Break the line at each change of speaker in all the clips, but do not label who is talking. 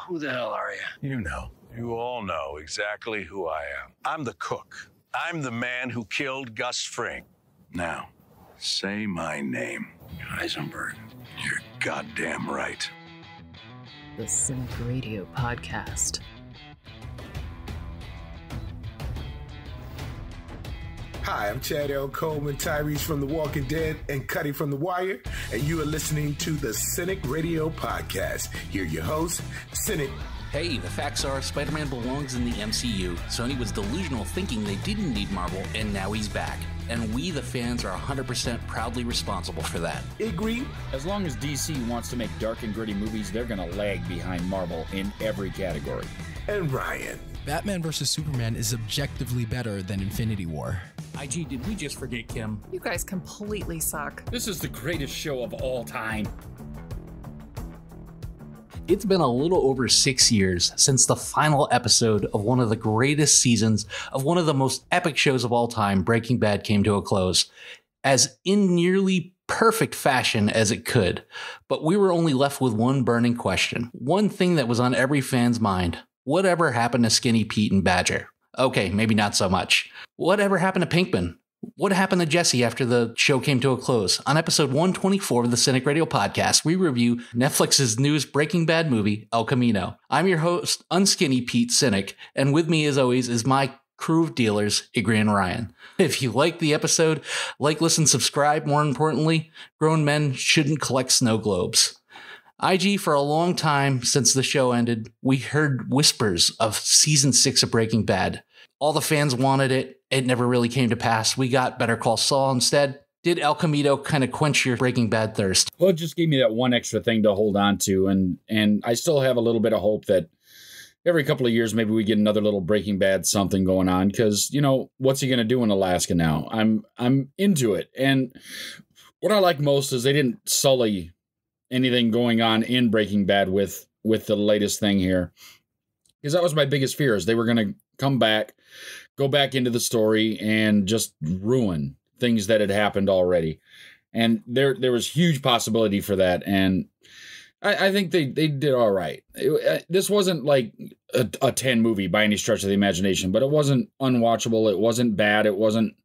Who the hell are you?
You know. You all know exactly who I am. I'm the cook. I'm the man who killed Gus Fring. Now, say my name.
Heisenberg.
You're goddamn right.
The Cinik Radio Podcast.
Hi, I'm Chad L. Coleman, Tyrese from The Walking Dead, and Cuddy from The Wire, and you are listening to the Cinik Radio Podcast. Here are your hosts, Cinik.
Hey, the facts are Spider-Man belongs in the MCU. Sony was delusional thinking they didn't need Marvel, and now he's back. And we, the fans, are 100% proudly responsible for that.
Igrihe.
As long as DC wants to make dark and gritty movies, they're going to lag behind Marvel in every category.
And Ryan.
Batman vs. Superman is objectively better than Infinity War.
IG, did we just forget Kim?
You guys completely suck.
This is the greatest show of all time.
It's been a little over 6 years since the final episode of one of the greatest seasons of one of the most epic shows of all time, Breaking Bad, came to a close, as in nearly perfect fashion as it could. But we were only left with one burning question, one thing that was on every fan's mind. Whatever happened to Skinny Pete and Badger? Okay, maybe not so much. Whatever happened to Pinkman? What happened to Jesse after the show came to a close? On episode 124 of the Cinik Radio Podcast, we review Netflix's newest Breaking Bad movie, El Camino. I'm your host, Unskinny Pete Cinik, and with me as always is my crew of dealers, Igrihe and Ryan. If you like the episode, like, listen, subscribe. More importantly, grown men shouldn't collect snow globes. IG, for a long time since the show ended, we heard whispers of season 6 of Breaking Bad. All the fans wanted it. It never really came to pass. We got Better Call Saul instead. Did El Camino kind of quench your Breaking Bad thirst?
Well, it just gave me that one extra thing to hold on to. And I still have a little bit of hope that every couple of years, maybe we get another little Breaking Bad something going on. Because, you know, what's he going to do in Alaska now? I'm into it. And what I like most is they didn't sully anything going on in Breaking Bad with the latest thing here. Because that was my biggest fear, is they were going to come back, go back into the story and just ruin things that had happened already. And there was huge possibility for that. And I think they did all right. This wasn't like a 10 movie by any stretch of the imagination, but it wasn't unwatchable. It wasn't bad. It wasn't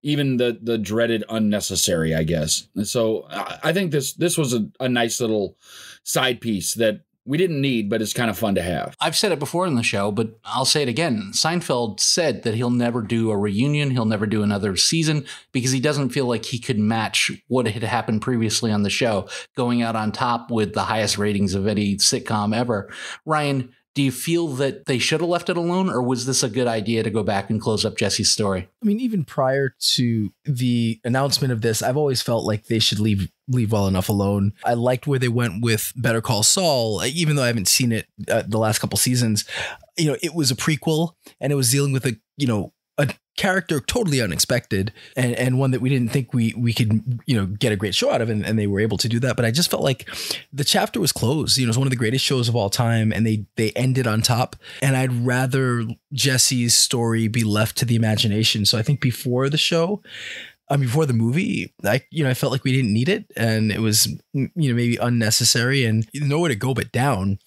even the dreaded unnecessary, I guess. And so I think this was a nice little side piece that we didn't need, but it's kind of fun to have.
I've said it before in the show, but I'll say it again. Seinfeld said that he'll never do a reunion. He'll never do another season because he doesn't feel like he could match what had happened previously on the show, going out on top with the highest ratings of any sitcom ever. Ryan, do you feel that they should have left it alone, or was this a good idea to go back and close up Jesse's story?
I mean, even prior to the announcement of this, I've always felt like they should leave well enough alone. I liked where they went with Better Call Saul, even though I haven't seen it the last couple seasons. You know, it was a prequel and it was dealing with a character totally unexpected and one that we didn't think we could, get a great show out of. And they were able to do that. But I just felt like the chapter was closed. It's one of the greatest shows of all time. And they ended on top. And I'd rather Jesse's story be left to the imagination. So I think before the movie, I felt like we didn't need it, and it was, maybe unnecessary and nowhere to go but down.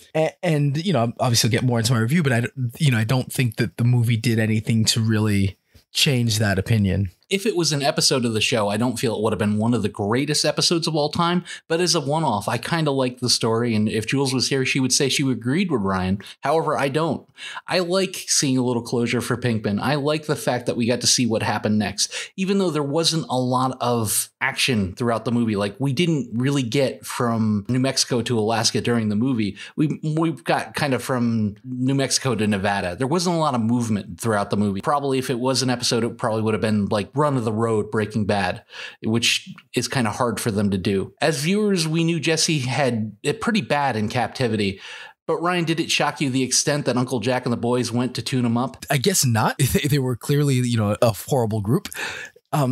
And obviously I'll get more into my review, but I don't think that the movie did anything to really change that opinion.
If it was an episode of the show, I don't feel it would have been one of the greatest episodes of all time, but as a one-off, I kind of like the story. And if Jules was here, she would say she agreed with Ryan. However, I don't. I like seeing a little closure for Pinkman. I like the fact that we got to see what happened next, even though there wasn't a lot of action throughout the movie. Like, we didn't really get from New Mexico to Alaska during the movie. We've got kind of from New Mexico to Nevada. There wasn't a lot of movement throughout the movie. Probably if it was an episode, it probably would have been like run of the road Breaking Bad, which is kind of hard for them to do. As viewers, we knew Jesse had it pretty bad in captivity. But Ryan, did it shock you the extent that Uncle Jack and the boys went to tune him up? I guess not.
They were clearly, a horrible group.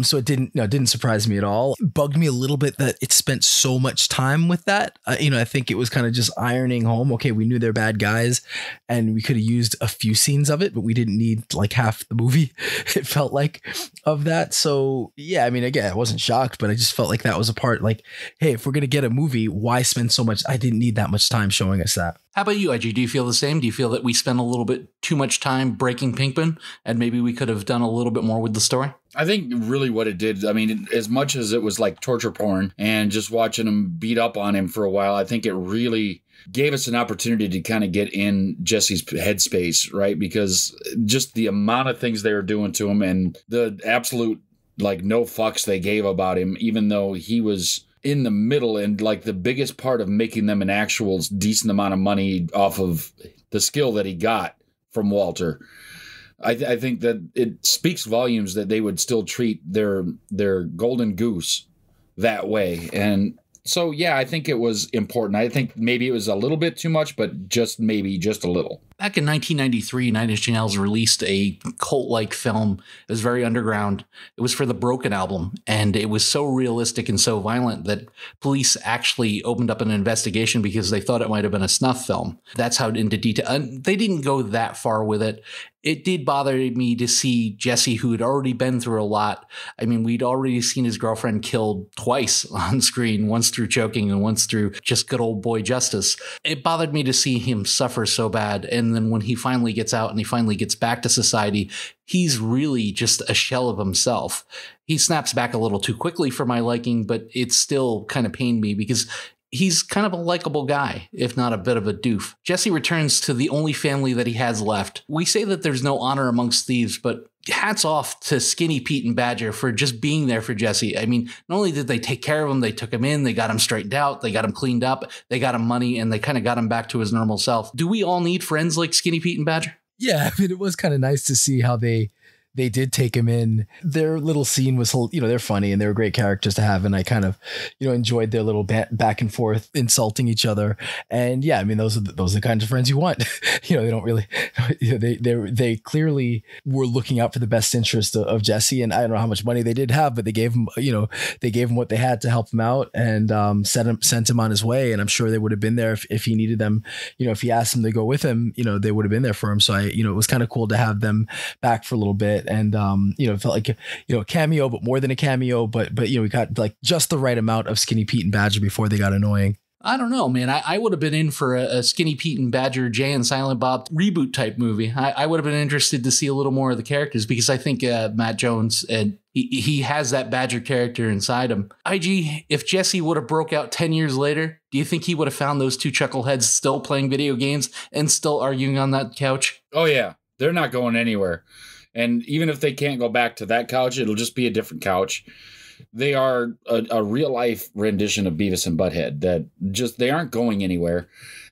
So it didn't surprise me at all. It bugged me a little bit that it spent so much time with that. I think it was kind of just ironing home. Okay, we knew they're bad guys and we could have used a few scenes of it, but we didn't need like half the movie, it felt like, of that. So yeah, I mean, again, I wasn't shocked, but I just felt like that was a part like, hey, if we're going to get a movie, why spend so much? I didn't need that much time showing us that.
How about you, IG? Do you feel the same? Do you feel that we spent a little bit too much time breaking Pinkman and maybe we could have done a little bit more with the story?
I think really what it did, I mean, as much as it was like torture porn and just watching him beat up on him for a while, I think it really gave us an opportunity to kind of get in Jesse's headspace, right? Because just the amount of things they were doing to him and the absolute like no fucks they gave about him, even though he was in the middle and like the biggest part of making them an actual decent amount of money off of the skill that he got from Walter. I think that it speaks volumes that they would still treat their golden goose that way. And so, yeah, I think it was important. I think maybe it was a little bit too much, but just maybe just a little.
Back in 1993, Nine Inch Nails released a cult-like film. It was very underground. It was for the Broken album, and it was so realistic and so violent that police actually opened up an investigation because they thought it might have been a snuff film. That's how into detail. And they didn't go that far with it. It did bother me to see Jesse, who had already been through a lot. I mean, we'd already seen his girlfriend killed twice on screen, once through choking and once through just good old boy justice. It bothered me to see him suffer so bad. And then when he finally gets out and he finally gets back to society, he's really just a shell of himself. He snaps back a little too quickly for my liking, but it still kind of pained me because he's kind of a likable guy, if not a bit of a doof. Jesse returns to the only family that he has left. We say that there's no honor amongst thieves, but hats off to Skinny Pete and Badger for just being there for Jesse. I mean, not only did they take care of him, they took him in, they got him straightened out, they got him cleaned up, they got him money, and they kind of got him back to his normal self. Do we all need friends like Skinny Pete and Badger?
Yeah, I mean, it was kind of nice to see how they did take him in. Their little scene was, they're funny and they were great characters to have. And I kind of, enjoyed their little back and forth insulting each other. And yeah, I mean, those are the kinds of friends you want. They don't really, they clearly were looking out for the best interest of Jesse. And I don't know how much money they did have, but they gave him, what they had to help him out and sent him on his way. And I'm sure they would have been there if he needed them. If he asked them to go with him, they would have been there for him. So it was kind of cool to have them back for a little bit. And, it felt like, a cameo, but more than a cameo, but we got like just the right amount of Skinny Pete and Badger before they got annoying.
I don't know, man. I would have been in for a Skinny Pete and Badger, Jay and Silent Bob reboot type movie. I would have been interested to see a little more of the characters because I think Matt Jones, and he has that Badger character inside him. IG, if Jesse would have broke out 10 years later, do you think he would have found those two chuckleheads still playing video games and still arguing on that couch?
Oh, yeah. They're not going anywhere. And even if they can't go back to that couch, it'll just be a different couch. They are a real life rendition of Beavis and Butthead that just, they aren't going anywhere.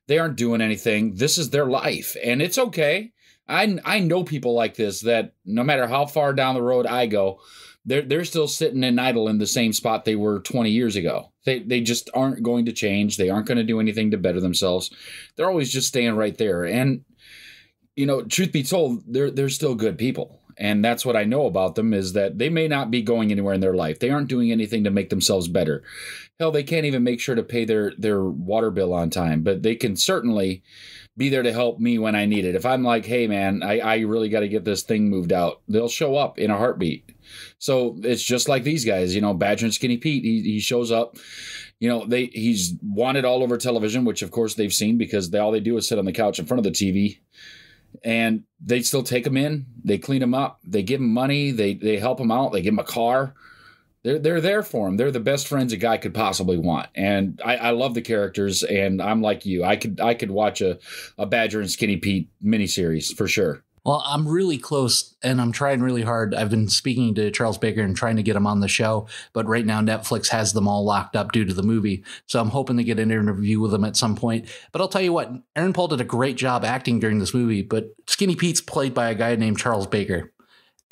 They aren't doing anything. This is their life. And it's okay. I know people like this that no matter how far down the road I go, they're still sitting and idle in the same spot they were 20 years ago. They just aren't going to change. They aren't going to do anything to better themselves. They're always just staying right there. And truth be told, they're still good people. And that's what I know about them is that they may not be going anywhere in their life. They aren't doing anything to make themselves better. Hell, they can't even make sure to pay their water bill on time, but they can certainly be there to help me when I need it. If I'm like, hey man, I really got to get this thing moved out, they'll show up in a heartbeat. So it's just like these guys, Badger and Skinny Pete, he shows up. He's wanted all over television, which of course they've seen because all they do is sit on the couch in front of the TV. And they still take him in. They clean him up. They give him money. They help him out. They give him a car. They're there for him. They're the best friends a guy could possibly want. And I love the characters. And I'm like you. I could watch a Badger and Skinny Pete miniseries for sure.
Well, I'm really close and I'm trying really hard. I've been speaking to Charles Baker and trying to get him on the show, but right now Netflix has them all locked up due to the movie. So I'm hoping to get an interview with them at some point. But I'll tell you what, Aaron Paul did a great job acting during this movie, but Skinny Pete's played by a guy named Charles Baker.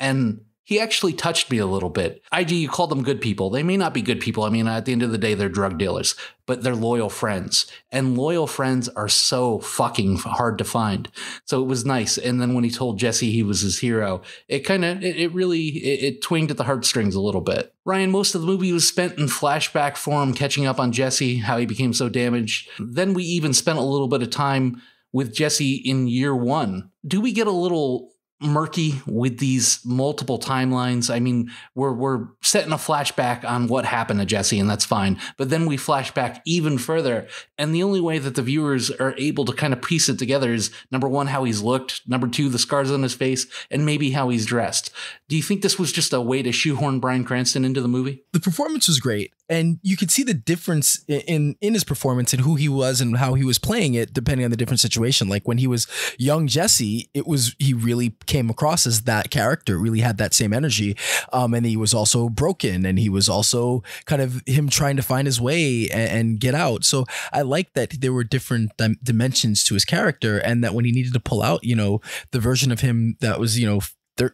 And he actually touched me a little bit. IG, you called them good people. They may not be good people. I mean, at the end of the day, they're drug dealers, but they're loyal friends. And loyal friends are so fucking hard to find. So it was nice. And then when he told Jesse he was his hero, it kind of, it really twinged at the heartstrings a little bit. Ryan, most of the movie was spent in flashback form, catching up on Jesse, how he became so damaged. Then we even spent a little bit of time with Jesse in year one. Do we get a little murky with these multiple timelines. I mean, we're setting a flashback on what happened to Jesse, and that's fine. But then we flash back even further. And the only way that the viewers are able to kind of piece it together is, number one, how he's looked, number two, the scars on his face, and maybe how he's dressed. Do you think this was just a way to shoehorn Bryan Cranston into the movie?
The performance was great. And you could see the difference in his performance and who he was and how he was playing it, depending on the different situation. Like when he was young Jesse, he really came across as that character, really had that same energy. And he was also broken, and he was also kind of him trying to find his way and get out. So I like that there were different dimensions to his character, and that when he needed to pull out, the version of him that was,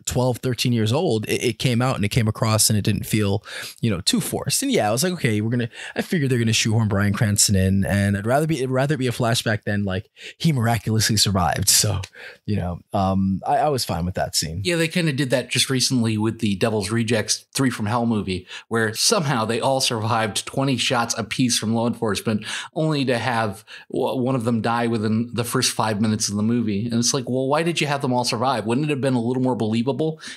12, 13 years old, it came out and it came across, and it didn't feel, too forced. And yeah, I was like, okay, I figured they're going to shoehorn Bryan Cranston in, and it'd rather it be a flashback than like he miraculously survived. So, I was fine with that scene.
Yeah, they kind of did that just recently with the Devil's Rejects 3 from Hell movie, where somehow they all survived 20 shots apiece from law enforcement, only to have one of them die within the first 5 minutes of the movie. And it's like, well, why did you have them all survive? Wouldn't it have been a little more believable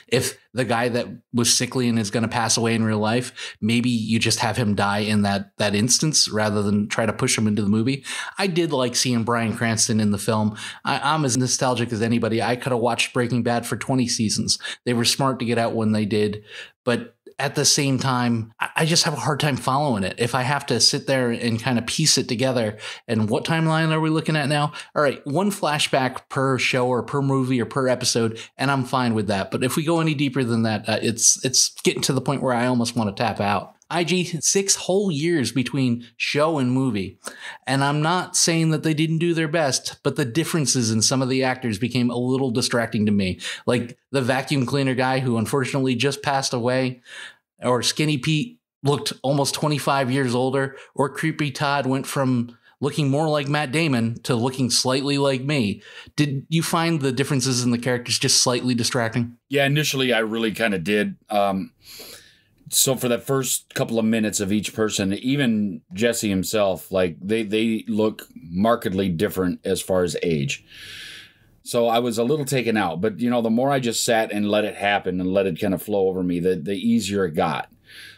if the guy that was sickly and is going to pass away in real life, maybe you just have him die in that instance rather than try to push him into the movie? I did like seeing Bryan Cranston in the film. I'm as nostalgic as anybody. I could have watched Breaking Bad for 20 seasons. They were smart to get out when they did, but at the same time, I just have a hard time following it. If I have to sit there and kind of piece it together, and what timeline are we looking at now? All right, one flashback per show or per movie or per episode, and I'm fine with that. But if we go any deeper than that, it's getting to the point where I almost want to tap out. IG, 6 whole years between show and movie. And I'm not saying that they didn't do their best, but the differences in some of the actors became a little distracting to me. Like the vacuum cleaner guy who unfortunately just passed away, or Skinny Pete looked almost 25 years older, or Creepy Todd went from looking more like Matt Damon to looking slightly like me. Did you find the differences in the characters just slightly distracting?
Yeah, initially I really kind of did. So for that first couple of minutes of each person, even Jesse himself, like they look markedly different as far as age. So I was a little taken out, but the more I just sat and let it happen and let it kind of flow over me, the easier it got.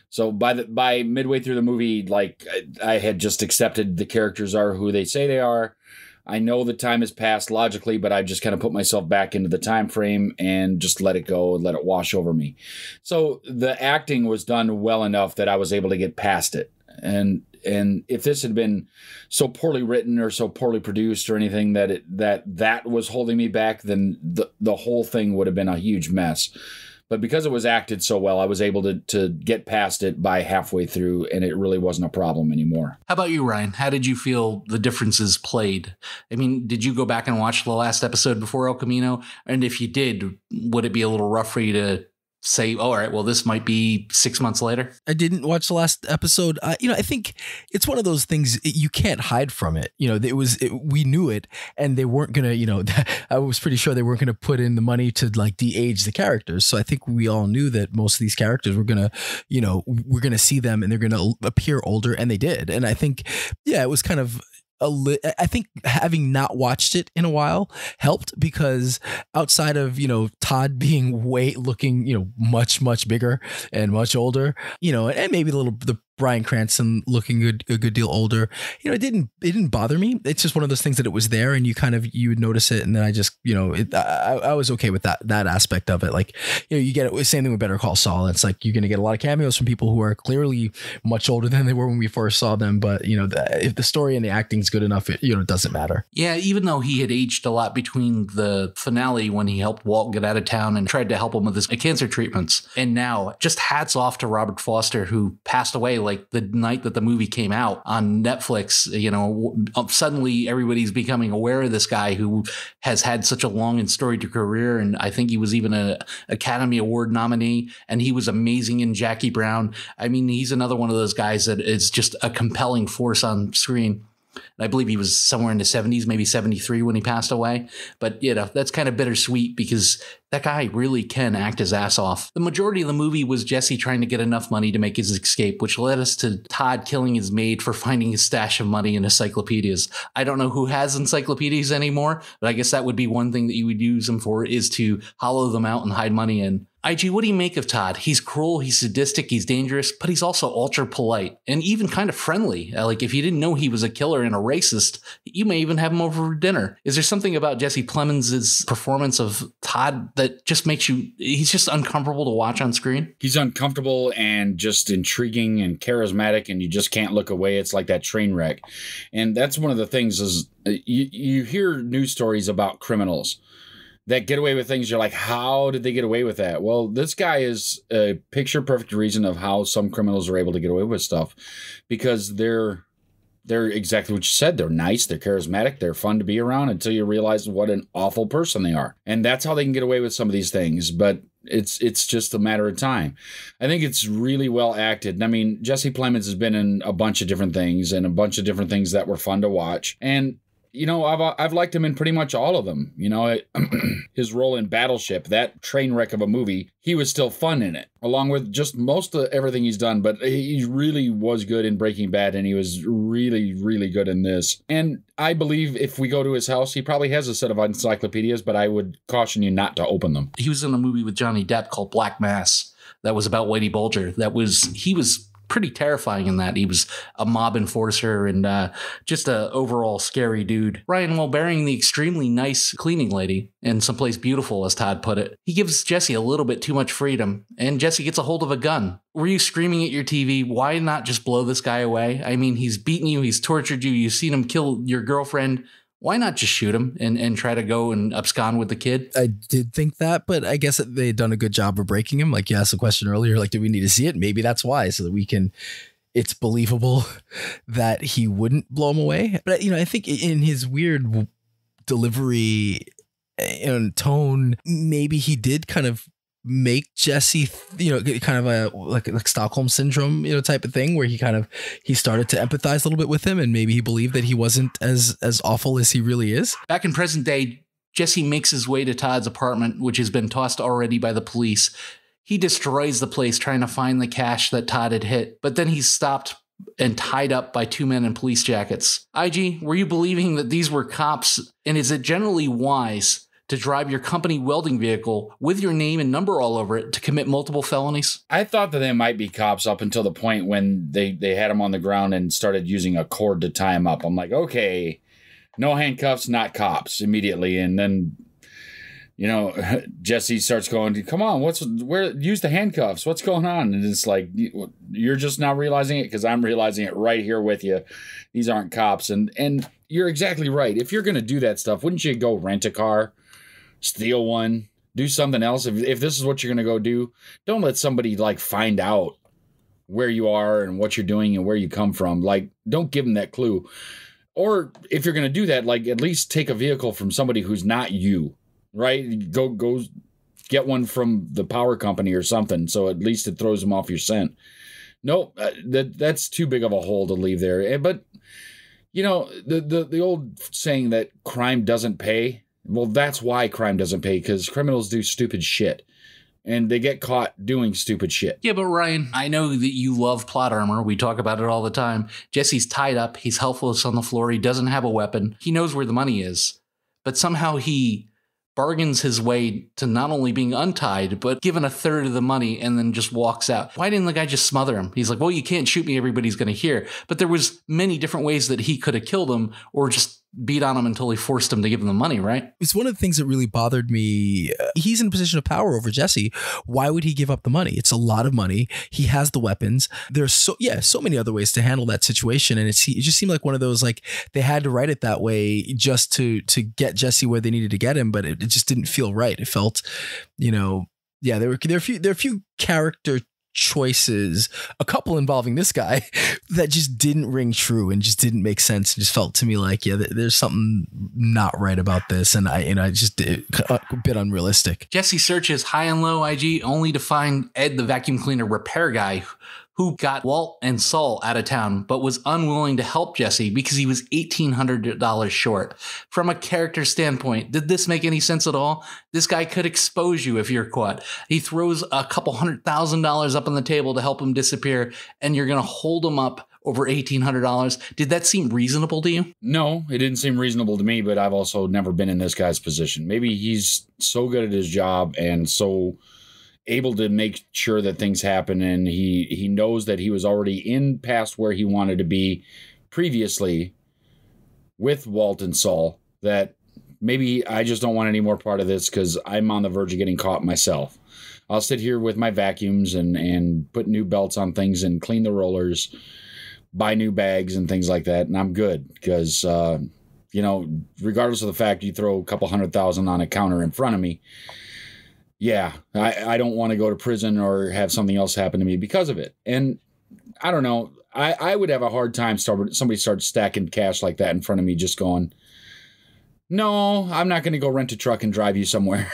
So by midway through the movie, like I had just accepted the characters are who they say they are. I know the time has passed logically, but I just kind of put myself back into the time frame and just let it go and let it wash over me. So the acting was done well enough that I was able to get past it. And if this had been so poorly written or so poorly produced or anything that was holding me back, then the whole thing would have been a huge mess. But because it was acted so well, I was able to get past it by halfway through, and it really wasn't a problem anymore.
How about you, Ryan? How did you feel the differences played? I mean, did you go back and watch the last episode before El Camino? And if you did, would it be a little rough for you to say, oh, all right, well, this might be 6 months later?
I didn't watch the last episode. I think it's one of those things you can't hide from it. We knew it, and they weren't going to, I was pretty sure they weren't going to put in the money to like de-age the characters. So I think we all knew that most of these characters were going to, we're going to see them and they're going to appear older, and they did. And I think, yeah, it was kind of, I think having not watched it in a while helped, because outside of, Todd being looking, much, much bigger and much older, and maybe the Bryan Cranston looking a good deal older, it didn't bother me. It's just one of those things that it was there, and you would notice it. And then I just, I was okay with that aspect of it. Like, you get it. Same thing with Better Call Saul. It's like, you're going to get a lot of cameos from people who are clearly much older than they were when we first saw them. But, if the story and the acting is good enough, it doesn't matter. Yeah.
Even though he had aged a lot between the finale when he helped Walt get out of town and tried to help him with his cancer treatments, and now just hats off to Robert Foster, who passed away like the night that the movie came out on Netflix. Suddenly everybody's becoming aware of this guy who has had such a long and storied career. And I think he was even an Academy Award nominee, and he was amazing in Jackie Brown. I mean, he's another one of those guys that is just a compelling force on screen. I believe he was somewhere in the 70s, maybe 73 when he passed away. But, you know, that's kind of bittersweet because that guy really can act his ass off. The majority of the movie was Jesse trying to get enough money to make his escape, which led us to Todd killing his maid for finding his stash of money in encyclopedias. I don't know who has encyclopedias anymore, but I guess that would be one thing that you would use them for, is to hollow them out and hide money in. IG, what do you make of Todd? He's cruel, he's sadistic, he's dangerous, but he's also ultra polite and even kind of friendly. Like, if you didn't know he was a killer and a racist, you may even have him over for dinner. Is there something about Jesse Plemons' performance of Todd that just makes he's just uncomfortable to watch on screen?
He's uncomfortable and just intriguing and charismatic, and you just can't look away. It's like that train wreck. And that's one of the things is you hear news stories about criminals that get away with things. You're like, how did they get away with that? Well, this guy is a picture perfect reason of how some criminals are able to get away with stuff, because they're exactly what you said. They're nice, they're charismatic, they're fun to be around until you realize what an awful person they are. And that's how they can get away with some of these things. But it's just a matter of time. I think it's really well acted. I mean, Jesse Plemons has been in a bunch of different things and a bunch of different things that were fun to watch. And you know, I've liked him in pretty much all of them. You know, his role in Battleship, that train wreck of a movie, he was still fun in it, along with just most of everything he's done. But he really was good in Breaking Bad, and he was really, really good in this. And I believe if we go to his house, he probably has a set of encyclopedias, but I would caution you not to open them.
He was in a movie with Johnny Depp called Black Mass that was about Whitey Bulger. He was pretty terrifying in that. He was a mob enforcer and just a overall scary dude. Ryan, while burying the extremely nice cleaning lady in someplace beautiful, as Todd put it, he gives Jesse a little bit too much freedom, and Jesse gets a hold of a gun. Were you screaming at your TV, why not just blow this guy away? I mean, he's beaten you, he's tortured you, you've seen him kill your girlfriend. Why not just shoot him and try to go and abscond with the kid?
I did think that, but I guess they had done a good job of breaking him. Like you asked the question earlier, like, do we need to see it? Maybe that's why, so that it's believable that he wouldn't blow him away. But, you know, I think in his weird delivery and tone, maybe he did kind of make Jesse, you know, kind of a like Stockholm syndrome, you know, type of thing, where he started to empathize a little bit with him, and maybe he believed that he wasn't as awful as he really is.
Back in present day, Jesse makes his way to Todd's apartment, which has been tossed already by the police. He destroys the place trying to find the cash that Todd had hit, but then he's stopped and tied up by two men in police jackets. IG, were you believing that these were cops? And is it generally wise to drive your company welding vehicle with your name and number all over it to commit multiple felonies?
I thought that they might be cops up until the point when they had him on the ground and started using a cord to tie him up. I'm like, okay, no handcuffs, not cops immediately. And then, you know, Jesse starts going, come on, use the handcuffs. What's going on? And it's like, you're just now realizing it, because I'm realizing it right here with you. These aren't cops. And you're exactly right. If you're going to do that stuff, wouldn't you go rent a car? Steal one, do something else. If this is what you're going to go do, don't let somebody like find out where you are and what you're doing and where you come from. Like, don't give them that clue. Or if you're going to do that, like, at least take a vehicle from somebody who's not you, right? Go get one from the power company or something, so at least it throws them off your scent. Nope, that's too big of a hole to leave there. But, you know, the old saying that crime doesn't pay, well, that's why crime doesn't pay, because criminals do stupid shit. And they get caught doing stupid shit.
Yeah, but Ryan, I know that you love plot armor. We talk about it all the time. Jesse's tied up. He's helpless on the floor. He doesn't have a weapon. He knows where the money is. But somehow he bargains his way to not only being untied, but given a third of the money, and then just walks out. Why didn't the guy just smother him? He's like, well, you can't shoot me. Everybody's going to hear. But there was many different ways that he could have killed him, or just beat on him until he forced him to give him the money, right?
It's one of the things that really bothered me. He's in a position of power over Jesse. Why would he give up the money? It's a lot of money. He has the weapons. There's so many other ways to handle that situation. And it just seemed like one of those, like, they had to write it that way just to get Jesse where they needed to get him, but it just didn't feel right. It felt, you know, yeah, there are a few character choices, a couple involving this guy, that just didn't ring true and just didn't make sense. It just felt to me like, yeah, there's something not right about this, and I just a bit unrealistic.
Jesse searches high and low IG only to find Ed, the vacuum cleaner repair guy, who got Walt and Saul out of town, but was unwilling to help Jesse because he was $1,800 short. From a character standpoint, did this make any sense at all? This guy could expose you if you're caught. He throws a couple $100,000 up on the table to help him disappear, and you're going to hold him up over $1,800. Did that seem reasonable to you?
No, it didn't seem reasonable to me, but I've also never been in this guy's position. Maybe he's so good at his job and so able to make sure that things happen, and he knows that he was already in past where he wanted to be previously with Walt and Saul, that maybe I just don't want any more part of this because I'm on the verge of getting caught myself. I'll sit here with my vacuums and put new belts on things and clean the rollers, buy new bags and things like that, and I'm good because, regardless of the fact you throw a couple $100,000 on a counter in front of me, yeah, I don't want to go to prison or have something else happen to me because of it. And I don't know, I would have a hard time somebody starts stacking cash like that in front of me just going, no, I'm not going to go rent a truck and drive you somewhere.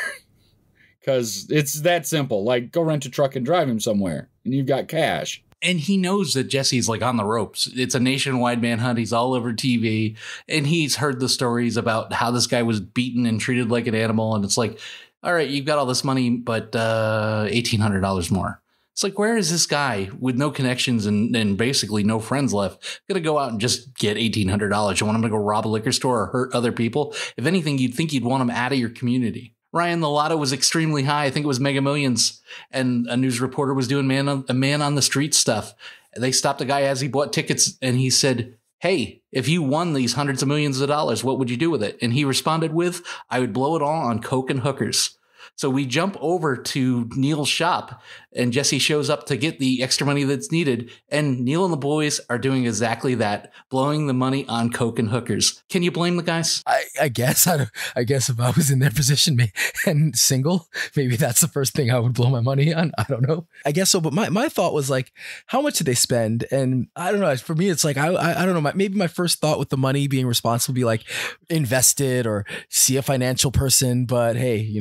Because it's that simple. Like, go rent a truck and drive him somewhere and you've got cash.
And he knows that Jesse's like on the ropes. It's a nationwide manhunt. He's all over TV. And he's heard the stories about how this guy was beaten and treated like an animal. And it's like, all right, you've got all this money, but $1,800 more. It's like, where is this guy with no connections and basically no friends left going to go out and just get $1,800? You want him to go rob a liquor store or hurt other people? If anything, you'd think you'd want him out of your community. Ryan, the lotto was extremely high. I think it was Mega Millions. And a news reporter was doing man on the street stuff. They stopped a guy as he bought tickets and he said, hey, if you won these hundreds of millions of dollars, what would you do with it? And he responded with, I would blow it all on coke and hookers. So we jump over to Neil's shop and Jesse shows up to get the extra money that's needed. And Neil and the boys are doing exactly that, blowing the money on coke and hookers. Can you blame the guys?
I guess if I was in their position and single, maybe that's the first thing I would blow my money on. I don't know. I guess so. But my thought was like, how much did they spend? And I don't know. For me, it's like, I don't know. Maybe my first thought with the money being responsible would be like invest it or see a financial person. But hey,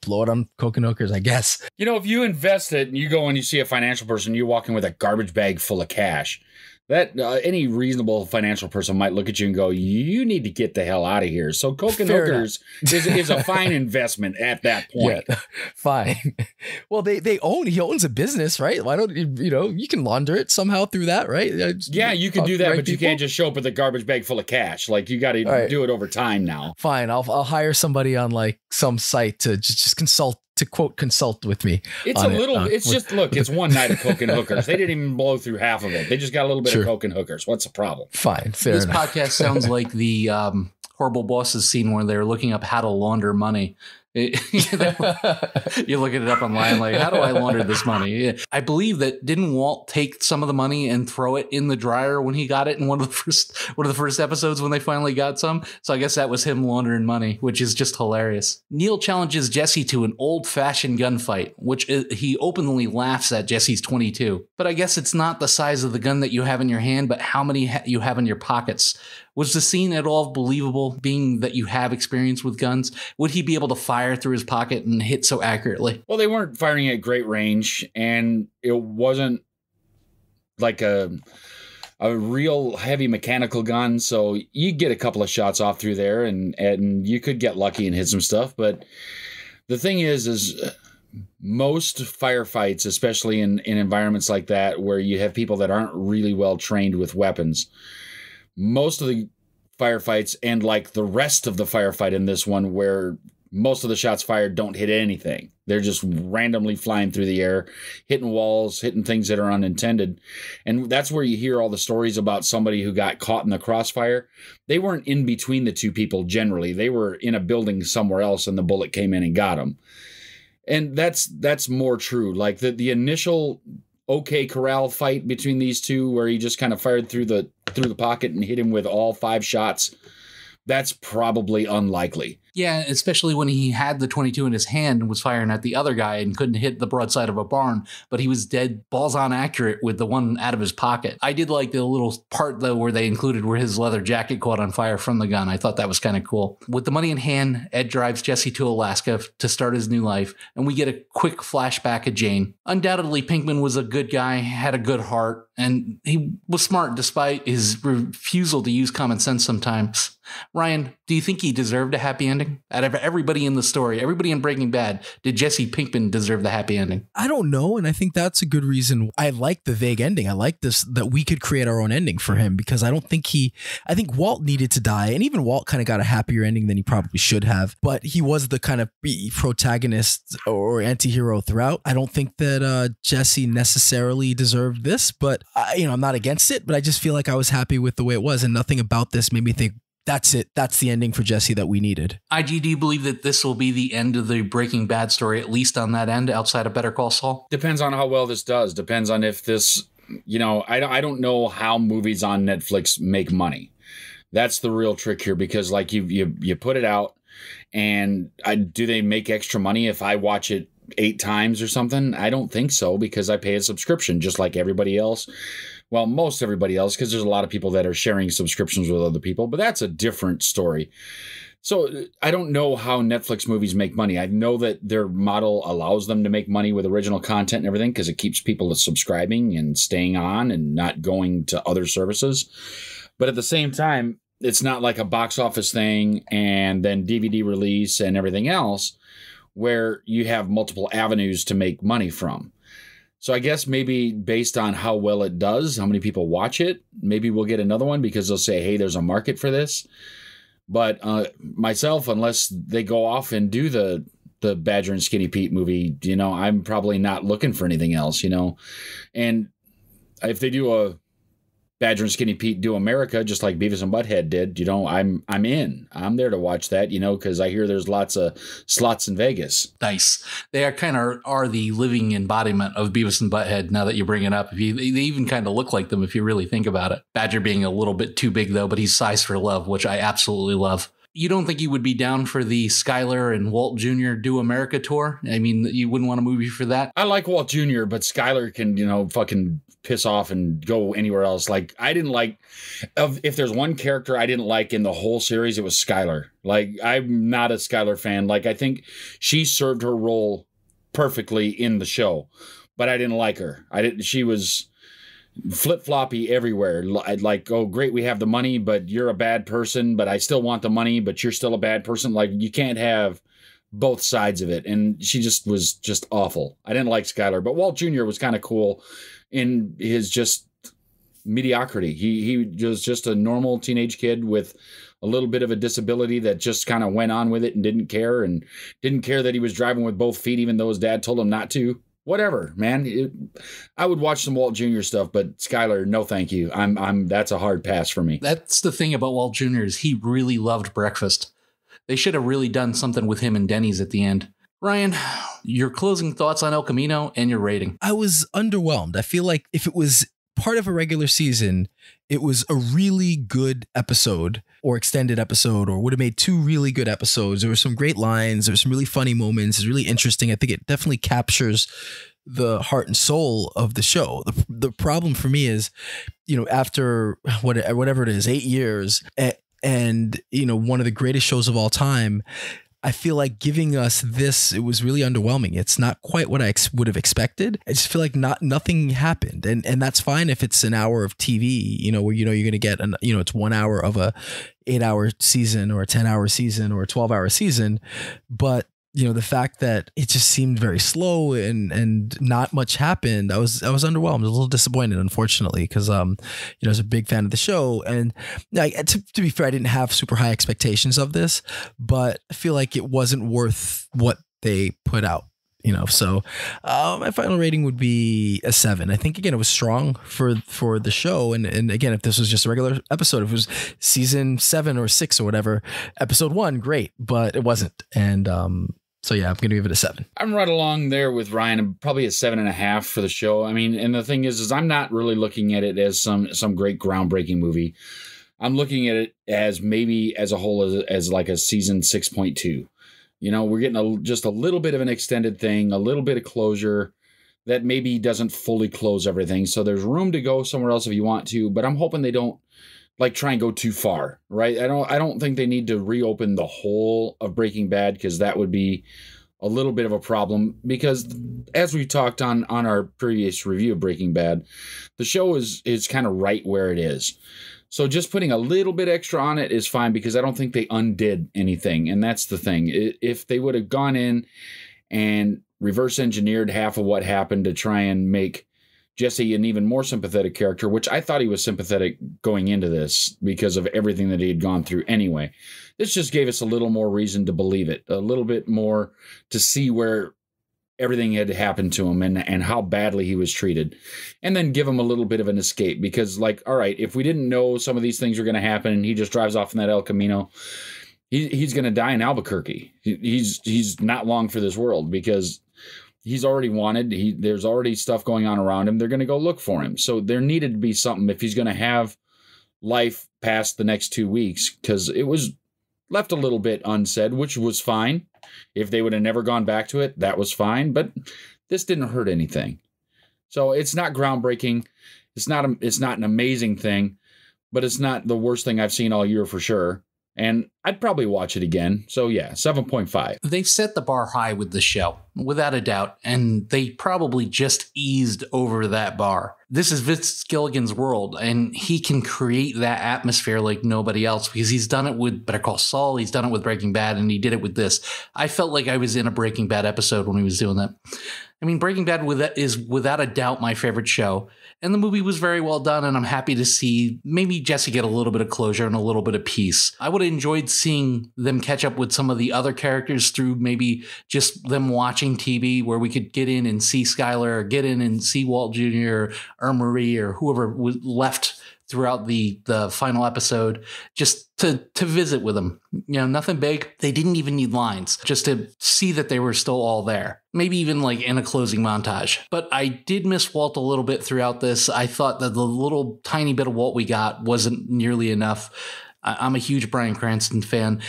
blow it on coke and hookers, I guess.
If you invest it and you go and you see a financial person, you walk in with a garbage bag full of cash, that any reasonable financial person might look at you and go, you need to get the hell out of here. So coke and hookers is a fine investment at that point.
Yeah, fine. Well, he owns a business, right? Why don't you can launder it somehow through that, right?
Yeah, you can do that, but you can't just show up with a garbage bag full of cash. Like, you got to do it over time now.
Fine. I'll hire somebody on like some site to just consult with me.
It's one night of coke and hookers. They didn't even blow through half of it. They just got a little bit of coke and hookers. What's the problem?
Fine. Fair
this
enough.
Podcast sounds like the Horrible Bosses scene where they're looking up how to launder money. You're looking it up online, like, how do I launder this money? I believe that didn't Walt take some of the money and throw it in the dryer when he got it in one of the first episodes when they finally got some? So I guess that was him laundering money, which is just hilarious. Neil challenges Jesse to an old-fashioned gunfight, which he openly laughs at Jesse's 22. But I guess it's not the size of the gun that you have in your hand, but how many you have in your pockets. Was the scene at all believable, being that you have experience with guns? Would he be able to fire through his pocket and hit so accurately?
Well, they weren't firing at great range, and it wasn't like a real heavy mechanical gun, so you get a couple of shots off through there, and you could get lucky and hit some stuff. But the thing is most firefights, especially in environments like that where you have people that aren't really well trained with weapons, most of the firefights, and like the rest of the firefight in this one, where most of the shots fired don't hit anything. They're just randomly flying through the air, hitting walls, hitting things that are unintended. And that's where you hear all the stories about somebody who got caught in the crossfire. They weren't in between the two people generally. They were in a building somewhere else and the bullet came in and got them. And that's more true. Like the initial OK Corral fight between these two, where he just kind of fired through the pocket and hit him with all 5 shots, that's probably unlikely.
Yeah, especially when he had the 22 in his hand and was firing at the other guy and couldn't hit the broadside of a barn, but he was dead balls on accurate with the one out of his pocket. I did like the little part, though, where they included where his leather jacket caught on fire from the gun. I thought that was kind of cool. With the money in hand, Ed drives Jesse to Alaska to start his new life, and we get a quick flashback of Jane. Undoubtedly, Pinkman was a good guy, had a good heart, and he was smart despite his refusal to use common sense sometimes. Ryan, do you think he deserved a happy ending? Out of everybody in the story, everybody in Breaking Bad, did Jesse Pinkman deserve the happy ending?
I don't know, and I think that's a good reason. I like the vague ending. I like this, that we could create our own ending for him, because I think Walt needed to die, and even Walt kind of got a happier ending than he probably should have, but he was the kind of protagonist or anti-hero throughout. I don't think that Jesse necessarily deserved this, but I'm not against it, but I just feel like I was happy with the way it was, and nothing about this made me think, that's it. That's the ending for Jesse that we needed.
IG, do you believe that this will be the end of the Breaking Bad story, at least on that end, outside of Better Call Saul?
Depends on how well this does. Depends on if this, I don't know how movies on Netflix make money. That's the real trick here, because like you put it out, and do they make extra money if I watch it 8 times or something? I don't think so, because I pay a subscription just like everybody else. Well, most everybody else, because there's a lot of people that are sharing subscriptions with other people, but that's a different story. So I don't know how Netflix movies make money. I know that their model allows them to make money with original content and everything, because it keeps people subscribing and staying on and not going to other services. But at the same time, it's not like a box office thing and then DVD release and everything else, where you have multiple avenues to make money from. So I guess maybe based on how well it does, how many people watch it, maybe we'll get another one, because they'll say, hey, there's a market for this. But myself, unless they go off and do the Badger and Skinny Pete movie, I'm probably not looking for anything else, And if they do a Badger and Skinny Pete Do America, just like Beavis and Butthead did, I'm in. I'm there to watch that, because I hear there's lots of slots in Vegas.
Nice. They are the living embodiment of Beavis and Butthead, now that you bring it up. They even kind of look like them if you really think about it. Badger being a little bit too big, though, but he's sized for love, which I absolutely love. You don't think you would be down for the Skyler and Walt Jr. Do America tour? I mean, you wouldn't want a movie for that?
I like Walt Jr., but Skyler can, fucking piss off and go anywhere else. Like, I didn't like, if there's one character I didn't like in the whole series, it was Skyler. Like, I'm not a Skyler fan. Like, I think she served her role perfectly in the show, but I didn't like her. She was flip-floppy everywhere. Like, oh, great, we have the money, but you're a bad person, but I still want the money, but you're still a bad person. Like, you can't have both sides of it. And she was just awful. I didn't like Skyler, but Walt Jr. was kind of cool in his just mediocrity. He was just a normal teenage kid with a little bit of a disability that just kind of went on with it and didn't care that he was driving with both feet, even though his dad told him not to. Whatever, man. I would watch some Walt Jr. stuff, but Skyler, no thank you. That's a hard pass for me.
That's the thing about Walt Jr. is he really loved breakfast. They should have really done something with him and Denny's at the end. Ryan, your closing thoughts on El Camino and your rating.
I was underwhelmed. I feel like if it was part of a regular season, it was a really good episode or extended episode, or would have made 2 really good episodes. There were some great lines. There were some really funny moments. It's really interesting. I think it definitely captures the heart and soul of the show. The problem for me is, after whatever it is, 8 years, and one of the greatest shows of all time, I feel like giving us this, it was really underwhelming. It's not quite what I would have expected. I just feel like nothing happened. And that's fine if it's an hour of TV, where you're going to get, it's 1 hour of a 8-hour season or a 10-hour season or a 12-hour season. But the fact that it just seemed very slow and not much happened, I was underwhelmed, a little disappointed, unfortunately, because I was a big fan of the show, and to be fair, I didn't have super high expectations of this, but I feel like it wasn't worth what they put out. So my final rating would be a 7. I think, again, it was strong for the show. And again, if this was just a regular episode, if it was season 7 or 6 or whatever, episode 1, great, but it wasn't. And so yeah, I'm going to give it a 7.
I'm right along there with Ryan. I'm probably a 7.5 for the show. I mean, and the thing is I'm not really looking at it as some great groundbreaking movie. I'm looking at it as maybe as a whole as like a season 6.2. You know, we're getting just a little bit of an extended thing, a little bit of closure that maybe doesn't fully close everything. So there's room to go somewhere else if you want to, but I'm hoping they don't like try and go too far, right? I don't think they need to reopen the whole of Breaking Bad, because that would be a little bit of a problem, because as we talked on our previous review of Breaking Bad, the show is kind of right where it is. So just putting a little bit extra on it is fine, because I don't think they undid anything. And that's the thing. If they would have gone in and reverse engineered half of what happened to try and make Jesse an even more sympathetic character, which I thought he was sympathetic going into this because of everything that he had gone through anyway. This just gave us a little more reason to believe it, a little bit more to see where everything had happened to him and how badly he was treated, and then give him a little bit of an escape, because like, all right, if we didn't know some of these things were going to happen and he just drives off in that El Camino, he's going to die in Albuquerque. He's not long for this world, because he's already wanted. There's already stuff going on around him. They're going to go look for him. So there needed to be something if he's going to have life past the next 2 weeks, because it was left a little bit unsaid, which was fine. If they would have never gone back to it, that was fine. But this didn't hurt anything. So it's not groundbreaking. It's not an amazing thing, but it's not the worst thing I've seen all year for sure. And I'd probably watch it again. So yeah, 7.5.
They've set the bar high with the show, without a doubt, and they probably just eased over that bar. This is Vince Gilligan's world, and he can create that atmosphere like nobody else, because he's done it with Better Call Saul, he's done it with Breaking Bad, and he did it with this. I felt like I was in a Breaking Bad episode when he was doing that. I mean, Breaking Bad is without a doubt my favorite show, and the movie was very well done, and I'm happy to see maybe Jesse get a little bit of closure and a little bit of peace. I would have enjoyed seeing them catch up with some of the other characters through maybe just them watching TV, where we could get in and see Skyler, or get in and see Walt Jr. or Marie or whoever was left throughout the final episode, just to visit with them. You know, nothing big. They didn't even need lines, just to see that they were still all there. Maybe even like in a closing montage. But I did miss Walt a little bit throughout this. I thought that the little tiny bit of Walt we got wasn't nearly enough. I'm a huge Bryan Cranston fan.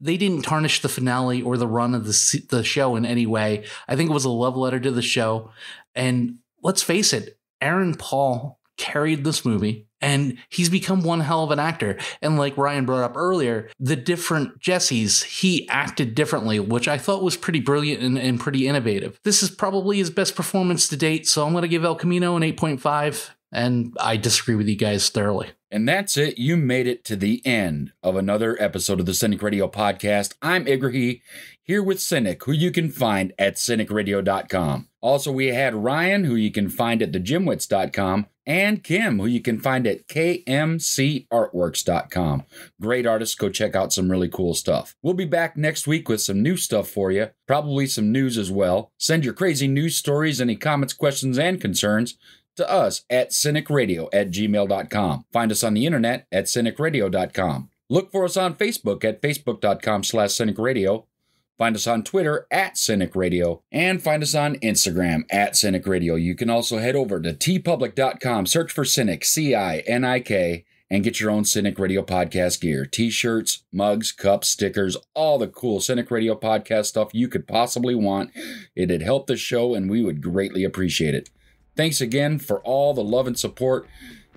They didn't tarnish the finale or the run of the show in any way. I think it was a love letter to the show. And let's face it, Aaron Paul carried this movie, and he's become one hell of an actor. And like Ryan brought up earlier, the different Jessies, he acted differently, which I thought was pretty brilliant and pretty innovative. This is probably his best performance to date, so I'm going to give El Camino an 8.5, and I disagree with you guys thoroughly.
And that's it. You made it to the end of another episode of the Cinik Radio podcast. I'm Igrihe, here with Cinik, who you can find at CINIKRADIO.com. Also, we had Ryan, who you can find at thejimwits.com, and Kim, who you can find at KMCArtworks.com. Great artists. Go check out some really cool stuff. We'll be back next week with some new stuff for you, probably some news as well. Send your crazy news stories, any comments, questions, and concerns to us at CINIKRADIO@gmail.com. Find us on the internet at CINIKRADIO.com. Look for us on Facebook at Facebook.com/CINIKRADIO. Find us on Twitter at CINIKRADIO, and find us on Instagram at CINIKRADIO. You can also head over to tpublic.com, search for Cinik, CINIK, and get your own Cinik Radio podcast gear. T-shirts, mugs, cups, stickers, all the cool Cinik Radio podcast stuff you could possibly want. It'd help the show, and we would greatly appreciate it. Thanks again for all the love and support.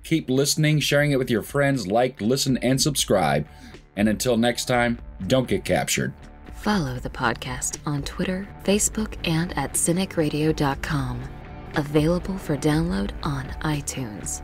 Keep listening, sharing it with your friends, like, listen, and subscribe. And until next time, don't get captured.
Follow the podcast on Twitter, Facebook, and at CINIKRADIO.com. Available for download on iTunes.